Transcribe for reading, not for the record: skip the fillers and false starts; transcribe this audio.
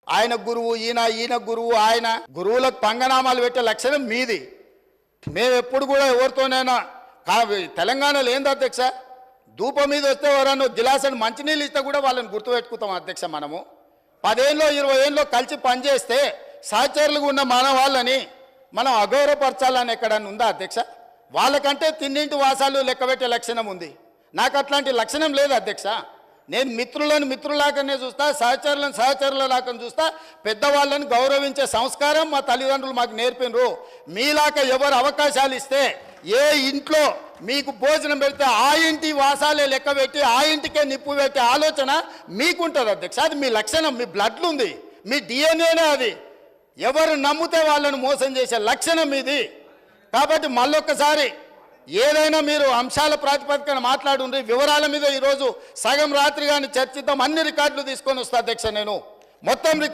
ఆయన గురువు ఈయన గురువు ఆయన గురువులకు పంగనామాలు పెట్టే లక్షణం మీది. మేము ఎప్పుడు కూడా ఎవరితోనైనా తెలంగాణలో ఏంది అధ్యక్ష, ధూపం మీద వస్తే ఎవరన్నా గిలాసని మంచినీళ్ళు ఇస్తే కూడా వాళ్ళని గుర్తుపెట్టుకుంటాం అధ్యక్ష. మనము 10 ఏళ్ళలో 20 ఏళ్ళలో కలిసి పనిచేస్తే సహచరులుగా ఉన్న మన వాళ్ళని మనం అగౌరవపరచాలని ఎక్కడన్నా ఉందా అధ్యక్ష? వాళ్ళకంటే తిన్నింటి వాసాలు లెక్కబెట్టే లక్షణం ఉంది. నాకు అట్లాంటి లక్షణం లేదు అధ్యక్ష. నేను మిత్రులను మిత్రులాగానే చూస్తా, సహచరులను సహచరులలాగా చూస్తా. పెద్దవాళ్ళని గౌరవించే సంస్కారం మా తల్లిదండ్రులు మాకు నేర్పినరు. మీలాగా ఎవరు అవకాశాలు ఇస్తే ఏ ఇంట్లో మీకు భోజనం పెడితే ఆ ఇంటి వాసాలే లెక్క పెట్టి ఆ ఇంటికే నిప్పు పెట్టే ఆలోచన మీకుంటుంది అధ్యక్ష. అది మీ లక్షణం, మీ బ్లడ్లు ఉంది, మీ డిఎన్ఏనే అది. ఎవరు నమ్మితే వాళ్ళను మోసం చేసే లక్షణం ఇది. కాబట్టి మళ్ళొక్కసారి ఏదైనా మీరు అంశాల ప్రాతిపదికన మాట్లాడుండ్రి, వివరాల మీద ఈరోజు సగం రాత్రి కానీ చర్చిద్దాం. అన్ని రికార్డులు తీసుకొని వస్తా అధ్యక్ష. నేను మొత్తం